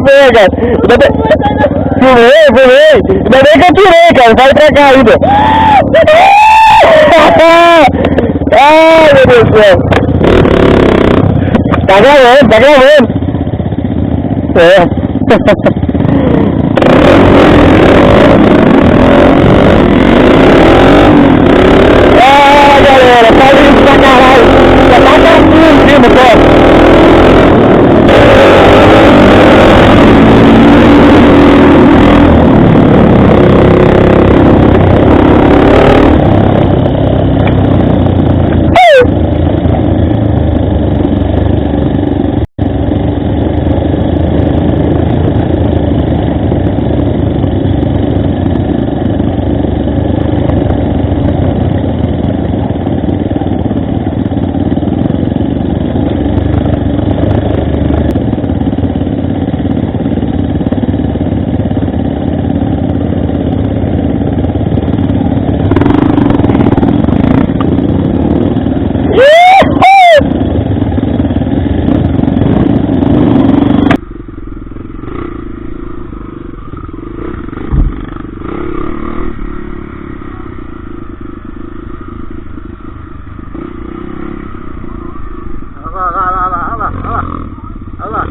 Pega! Fumei! Ainda bem que eu tirei, cara, vai pra cá ainda! Ai, meu Deus do céu! Tá gravando! É! Ah, galera, faz isso pra caralho! Já tá aqui em cima, só! Olha lá.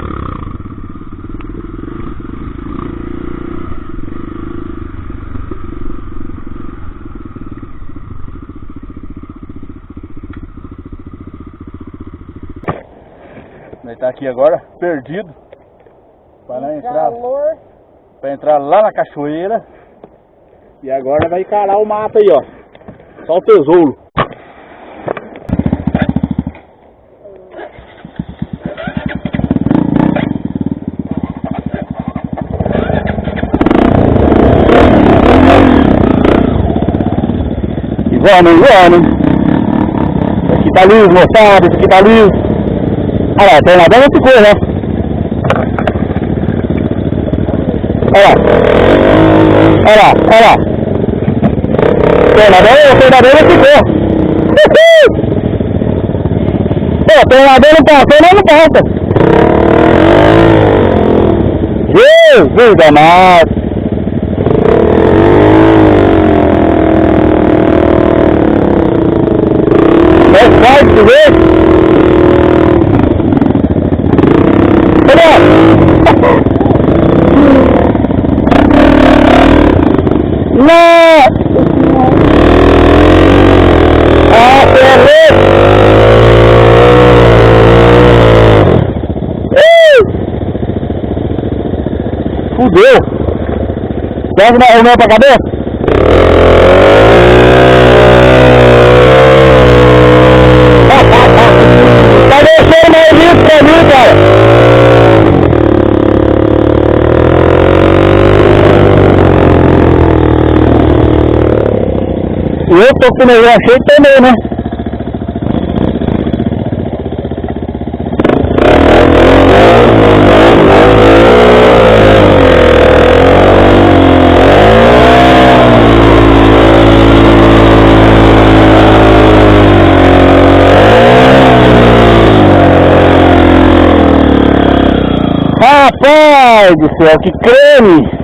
Ele tá aqui agora, perdido. Para entrar lá na cachoeira. E agora vai encarar o mato aí, ó. Só o tesouro. Vamos. Aqui tá liso, moçada, esse aqui tá liso. Olha lá, tem nada, não ficou, né? Olha lá. O treinador não ficou. Pô, o treinador não passou, não passa. Jesus amado. Vai se ver. Nossa Senhora! Fudeu! Pega o meu pra cabeça! Tá deixando mais isso pra mim, cara! Eu tô com o negócio cheio também, né? Rapaz do céu, que creme!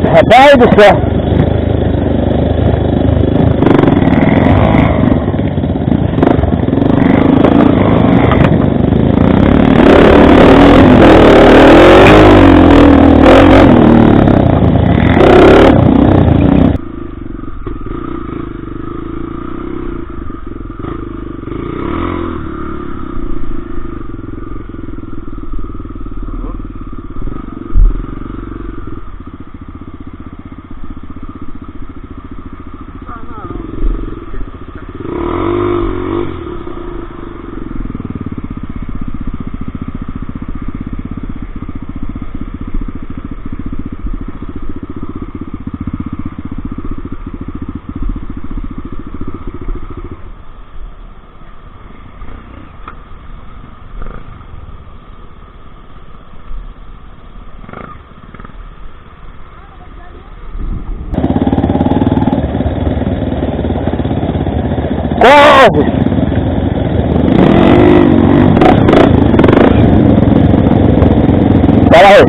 Rapaz do céu! Quase! Fala aí!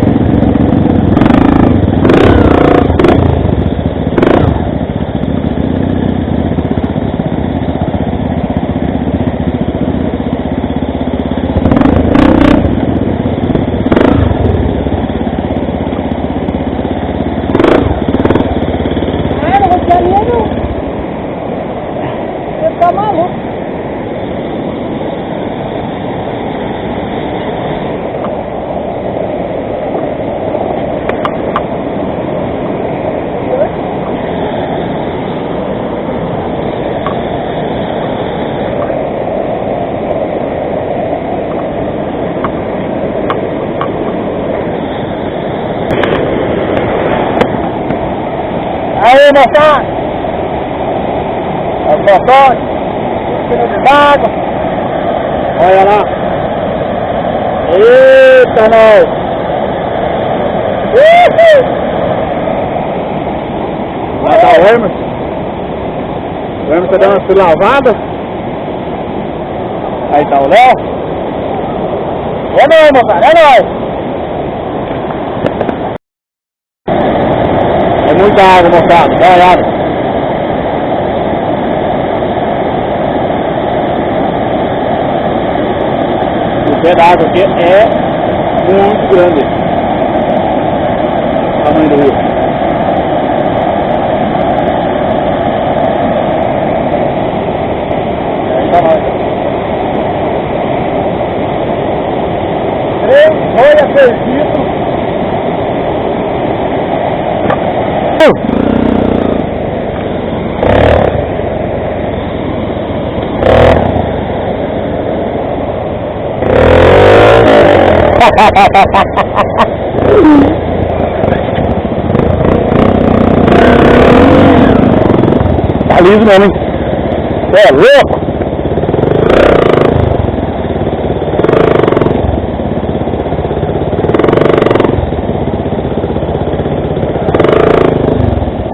Tá maluco. Aí, moçada! As moções! Água. Olha lá. Eita, nós. Lá tá o Hermes. O Hermes tá dando uma lavada. Aí tá o Léo. É nóis, moçada, é nóis. É muita água, moçada, dá uma olhada. O pé da água aqui é muito grande. O tamanho do rio. Aí tá nós. 3 boias perdidos. Tá liso mesmo, hein? Você é louco?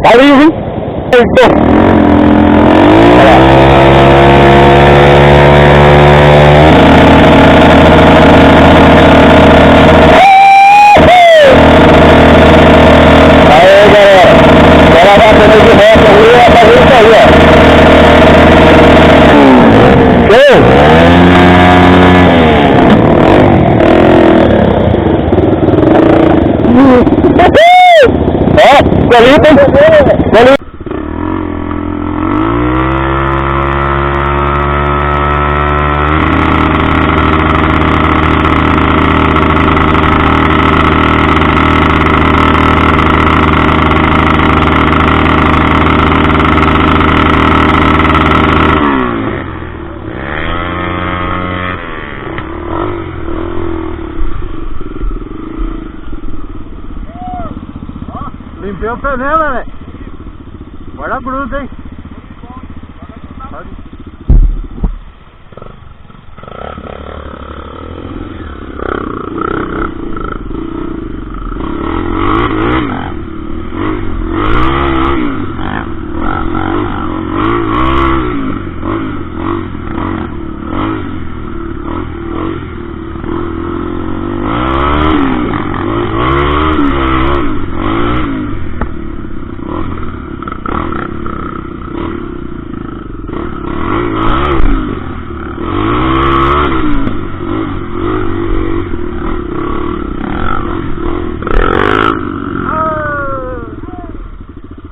Tá liso, hein? Valeu. Deu problema, velho. Guarda a bruta, hein?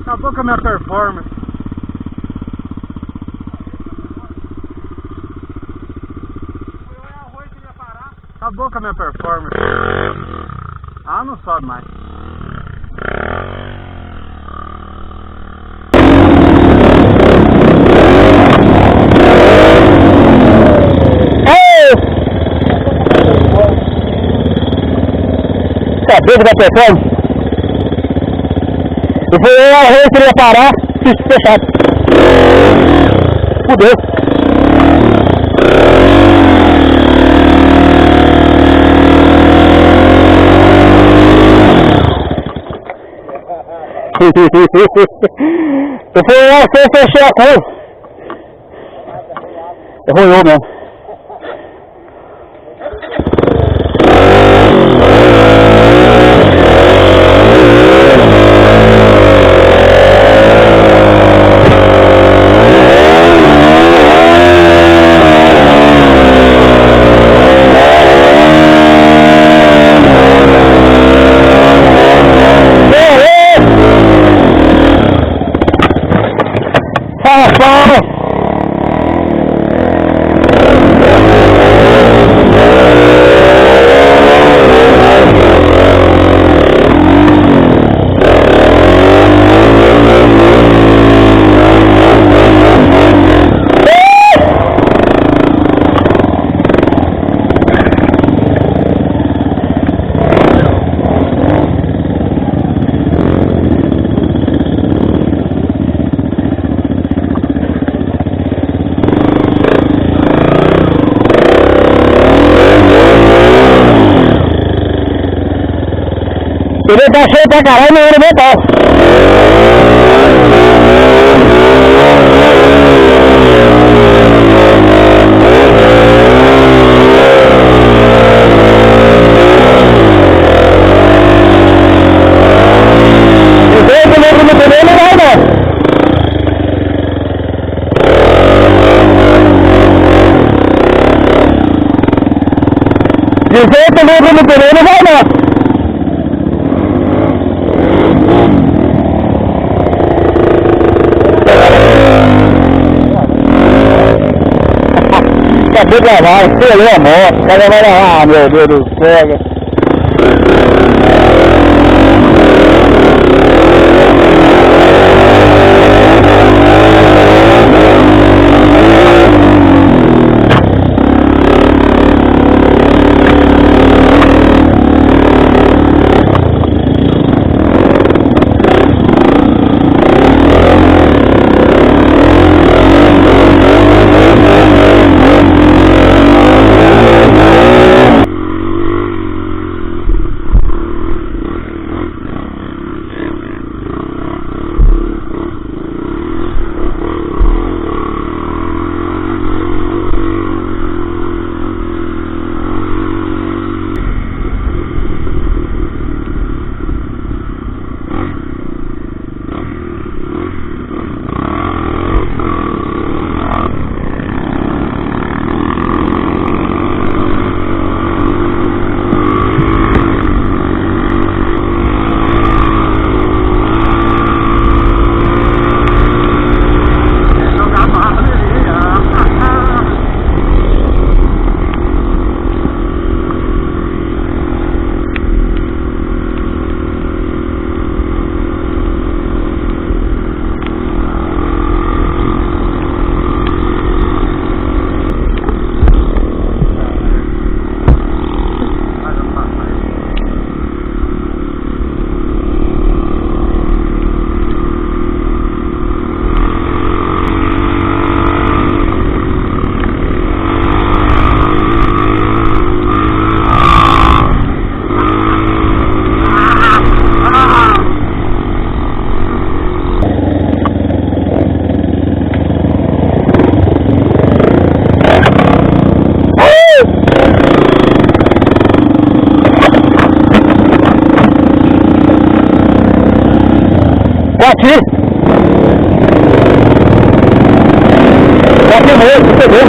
Acabou com a minha performance. Acabou com a minha performance. Ah, não sobe mais. Acabou com a performance. Eu fui eu arrei, queria parar, fiz fechado. Fudeu. Eu fui eu arrei, fechei a coisa. Errou eu mesmo. Ele tá cheio pra caralho, não era meu pau. Dizer que o negro no pneu não vai não. Dizer que o negro no pneu não vai não. Acabei de lavar, estrelei a moto, o cara vai lavar, meu Deus do céu. Bati! Bati mesmo, pegou!